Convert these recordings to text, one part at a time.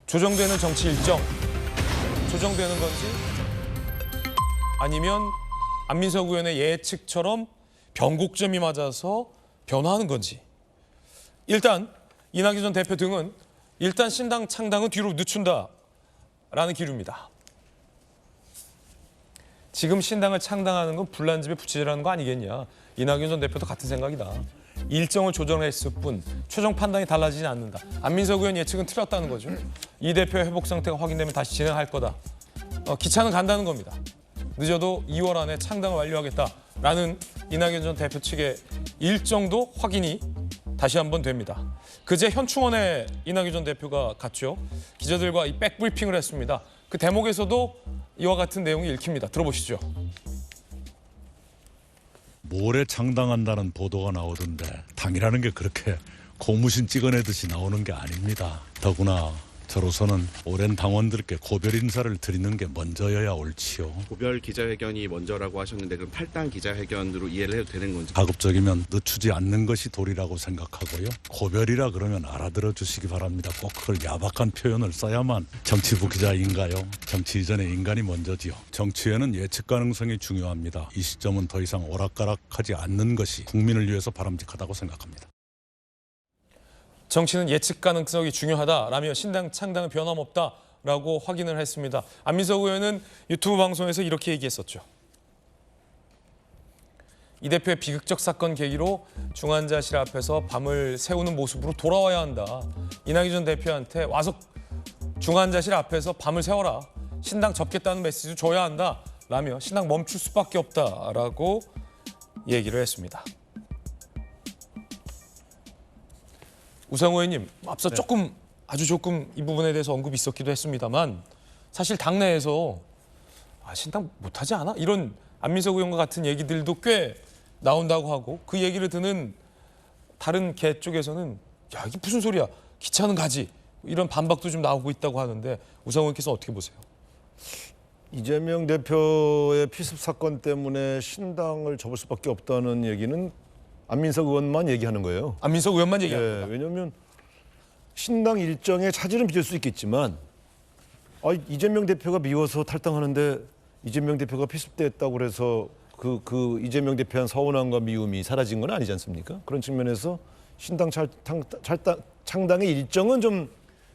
조정되는 정치 일정, 조정되는 건지 아니면 안민석 의원의 예측처럼 변곡점이 맞아서 변화하는 건지. 일단 이낙연 전 대표 등은 일단 신당 창당은 뒤로 늦춘다라는 기류입니다. 지금 신당을 창당하는 건 불난 집에 부채질하는 거 아니겠냐. 이낙연 전 대표도 같은 생각이다. 일정을 조정했을 뿐 최종 판단이 달라지지 않는다. 안민석 의원 예측은 틀렸다는 거죠. 이 대표의 회복 상태가 확인되면 다시 진행할 거다. 기차는 간다는 겁니다. 늦어도 2월 안에 창당을 완료하겠다라는 이낙연 전 대표 측의 일정도 확인이 다시 한번 됩니다. 그제 현충원에 이낙연 전 대표가 갔죠. 기자들과 이 백브리핑을 했습니다. 그 대목에서도 이와 같은 내용이 읽힙니다. 들어보시죠. 모레 창당한다는 보도가 나오던데 당이라는 게 그렇게 고무신 찍어내듯이 나오는 게 아닙니다. 더구나 저로서는 오랜 당원들께 고별 인사를 드리는 게 먼저여야 옳지요. 고별 기자회견이 먼저라고 하셨는데 그럼 탈당 기자회견으로 이해를 해도 되는 건지? 가급적이면 늦추지 않는 것이 도리라고 생각하고요. 고별이라 그러면 알아들어 주시기 바랍니다. 꼭 그걸 야박한 표현을 써야만 정치부 기자인가요? 정치 이전의 인간이 먼저지요. 정치에는 예측 가능성이 중요합니다. 이 시점은 더 이상 오락가락하지 않는 것이 국민을 위해서 바람직하다고 생각합니다. 정치는 예측 가능성이 중요하다라며 신당 창당은 변함없다라고 확인을 했습니다. 안민석 의원은 유튜브 방송에서 이렇게 얘기했었죠. 이 대표의 비극적 사건 계기로 중환자실 앞에서 밤을 새우는 모습으로 돌아와야 한다. 이낙연 전 대표한테 와서 중환자실 앞에서 밤을 새워라. 신당 접겠다는 메시지를 줘야 한다라며 신당 멈출 수밖에 없다라고 얘기를 했습니다. 우상호 의원님, 앞서 아주 조금 이 부분에 대해서 언급이 있었기도 했습니다만 사실 당내에서 신당 못하지 않아? 이런 안민석 의원과 같은 얘기들도 꽤 나온다고 하고 그 얘기를 듣는 다른 계 쪽에서는 야 이게 무슨 소리야? 기차는 가지. 이런 반박도 좀 나오고 있다고 하는데 우상호 의원께서 어떻게 보세요? 이재명 대표의 피습 사건 때문에 신당을 접을 수밖에 없다는 얘기는 안민석 의원만 얘기하는 거예요. 안민석 의원만 얘기하는 거다. 왜냐하면 신당 일정에 차질은 빚을 수 있겠지만 이재명 대표가 미워서 탈당하는데 이재명 대표가 피습됐다고 그래서 그 이재명 대표한 서운함과 미움이 사라진 건 아니지 않습니까? 그런 측면에서 신당 창당의 일정은 좀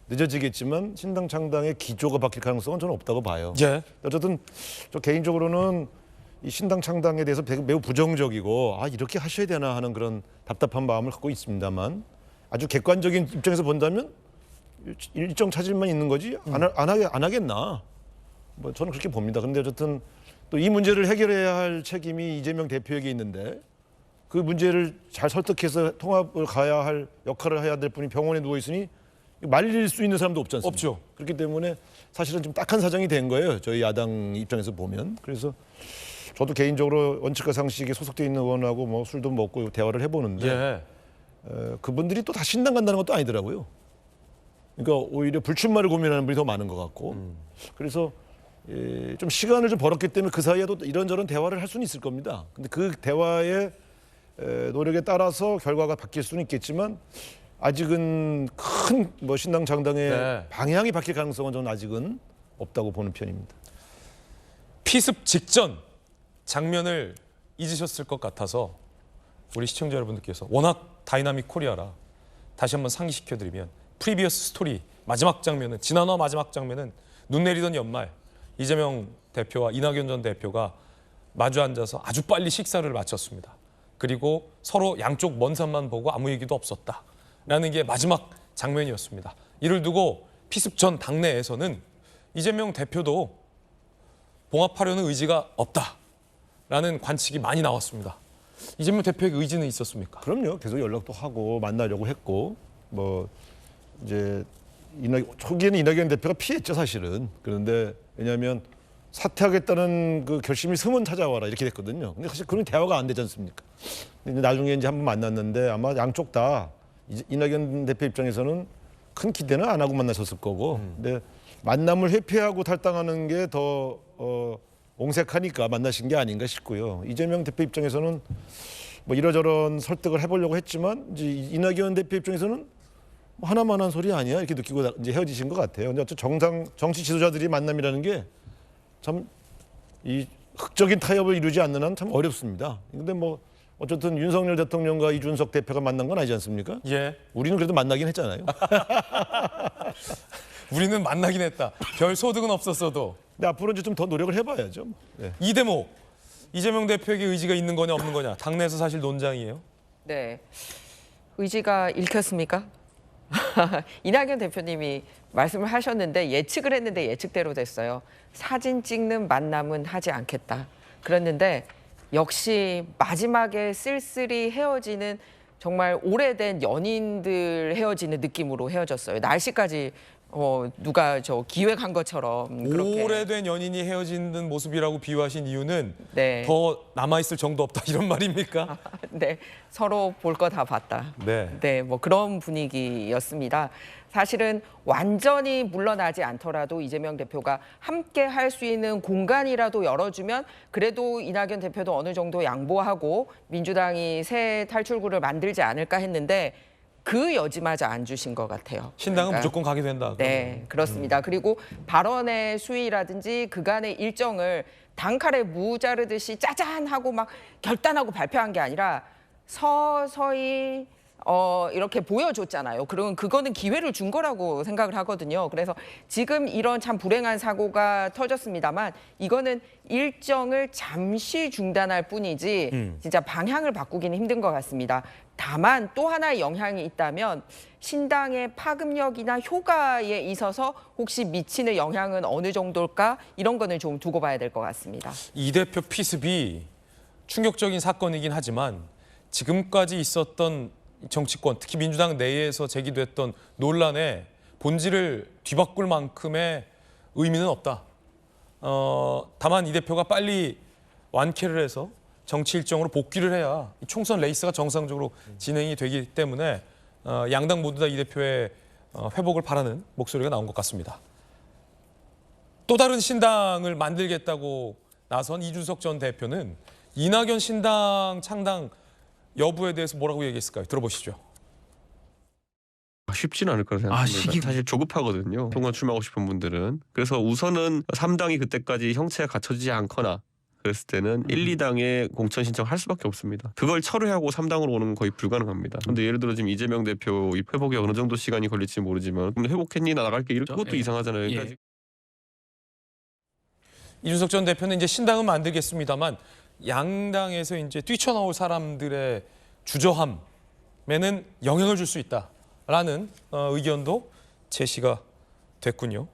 늦어지겠지만 신당 창당의 기조가 바뀔 가능성은 저는 없다고 봐요. 예. 어쨌든 저 개인적으로는 이 신당 창당에 대해서 매우 부정적이고 이렇게 하셔야 되나 하는 그런 답답한 마음을 갖고 있습니다만 아주 객관적인 입장에서 본다면 일정 차질만 있는 거지 안 하겠나 뭐 저는 그렇게 봅니다. 그런데 어쨌든 또 이 문제를 해결해야 할 책임이 이재명 대표에게 있는데 그 문제를 잘 설득해서 통합을 가야 할 역할을 해야 될 분이 병원에 누워 있으니 말릴 수 있는 사람도 없지 않습니까? 없죠. 그렇기 때문에 사실은 좀 딱한 사정이 된 거예요. 저희 야당 입장에서 보면. 그래서 저도 개인적으로 원칙과 상식에 소속돼 있는 의원하고 뭐 술도 먹고 대화를 해보는데 그분들이 또 다 신당 간다는 것도 아니더라고요. 그러니까 오히려 불출마를 고민하는 분이 더 많은 것 같고 그래서 좀 시간을 좀 벌었기 때문에 그 사이에도 이런저런 대화를 할 수는 있을 겁니다. 근데 그 대화의 노력에 따라서 결과가 바뀔 수는 있겠지만 아직은 큰 뭐 신당 창당의 방향이 바뀔 가능성은 저는 아직은 없다고 보는 편입니다. 피습 직전 장면을 잊으셨을 것 같아서 우리 시청자 여러분들께서 워낙 다이나믹 코리아라 다시 한번 상기시켜드리면 프리비어스 스토리 마지막 장면은 지난화 마지막 장면은 눈 내리던 연말 이재명 대표와 이낙연 전 대표가 마주 앉아서 아주 빨리 식사를 마쳤습니다. 그리고 서로 양쪽 먼 산만 보고 아무 얘기도 없었다라는 게 마지막 장면이었습니다. 이를 두고 피습 전 당내에서는 이재명 대표도 봉합하려는 의지가 없다라는 관측이 많이 나왔습니다. 이재명 대표에게 의지는 있었습니까? 그럼요. 계속 연락도 하고 만나려고 했고 뭐 이제 초기에는 이낙연 대표가 피했죠 사실은. 그런데 왜냐하면 사퇴하겠다는 그 결심이 서문 찾아와라 이렇게 됐거든요. 근데 사실 그런 대화가 안 되지 않습니까? 근데 나중에 이제 한번 만났는데 아마 양쪽 다 이낙연 대표 입장에서는 큰 기대는 안 하고 만나셨을 거고, 근데 만남을 회피하고 탈당하는 게 더 옹색하니까 만나신 게 아닌가 싶고요. 이재명 대표 입장에서는 뭐 이러저런 설득을 해보려고 했지만 이제 이낙연 대표 입장에서는 뭐 하나만한 소리 아니야 이렇게 느끼고 이제 헤어지신 것 같아요. 근데 어쨌든 정치 지도자들이 만남이라는 게 참 이 극적인 타협을 이루지 않는 한 참 어렵습니다. 근데 뭐 어쨌든 윤석열 대통령과 이준석 대표가 만난 건 아니지 않습니까? 예. 우리는 그래도 만나긴 했잖아요. 우리는 만나긴 했다. 별 소득은 없었어도. 근데 앞으로 이제 좀 더 노력을 해봐야죠. 네. 이 대목 이재명 대표에게 의지가 있는 거냐 없는 거냐 당내에서 사실 논쟁이에요. 네. 의지가 읽혔습니까? 이낙연 대표님이 말씀을 하셨는데 예측을 했는데 예측대로 됐어요. 사진 찍는 만남은 하지 않겠다. 그랬는데 역시 마지막에 쓸쓸히 헤어지는 정말 오래된 연인들 헤어지는 느낌으로 헤어졌어요. 날씨까지 누가 기획한 것처럼 그렇게. 오래된 연인이 헤어지는 모습이라고 비유하신 이유는 네. 더 남아있을 정도 없다 이런 말입니까? 네, 서로 볼 거 다 봤다. 네. 네, 뭐 그런 분위기였습니다. 사실은 완전히 물러나지 않더라도 이재명 대표가 함께 할 수 있는 공간이라도 열어주면 그래도 이낙연 대표도 어느 정도 양보하고 민주당이 새 탈출구를 만들지 않을까 했는데 그 여지마저 안 주신 것 같아요. 신당은 그러니까. 무조건 가게 된다. 네, 그렇습니다. 그리고 발언의 수위라든지 그간의 일정을 단칼에 무 자르듯이 짜잔 하고 막 결단하고 발표한 게 아니라 서서히 이렇게 보여줬잖아요. 그러면 그거는 기회를 준 거라고 생각을 하거든요. 그래서 지금 이런 참 불행한 사고가 터졌습니다만 이거는 일정을 잠시 중단할 뿐이지 진짜 방향을 바꾸기는 힘든 것 같습니다. 다만 또 하나의 영향이 있다면 신당의 파급력이나 효과에 있어서 혹시 미치는 영향은 어느 정도일까? 이런 거는 좀 두고 봐야 될 것 같습니다. 이 대표 피습이 충격적인 사건이긴 하지만 지금까지 있었던 정치권, 특히 민주당 내에서 제기됐던 논란의 본질을 뒤바꿀 만큼의 의미는 없다. 다만 이 대표가 빨리 완쾌를 해서 정치 일정으로 복귀를 해야 이 총선 레이스가 정상적으로 진행이 되기 때문에 양당 모두 다 이 대표의 회복을 바라는 목소리가 나온 것 같습니다. 또 다른 신당을 만들겠다고 나선 이준석 전 대표는 이낙연 신당 창당 여부에 대해서 뭐라고 얘기했을까요? 들어보시죠. 쉽지는 않을 거라 생각합니다. 사실 조급하거든요. 통관 출마하고 싶은 분들은. 그래서 우선은 3당이 그때까지 형체가 갖춰지지 않거나 그랬을 때는 1, 2당에 공천 신청할 수밖에 없습니다. 그걸 철회하고 3당으로 오는 건 거의 불가능합니다. 근데 예를 들어 지금 이재명 대표 이 회복에 어느 정도 시간이 걸릴지 모르지만 그럼 회복했니 나갈게 이렇게 그것도 이상하잖아요. 그러니까 이준석 전 대표는 이제 신당은 만들겠습니다만 양당에서 이제 뛰쳐나올 사람들의 주저함에는 영향을 줄 수 있다라는 의견도 제시가 됐군요.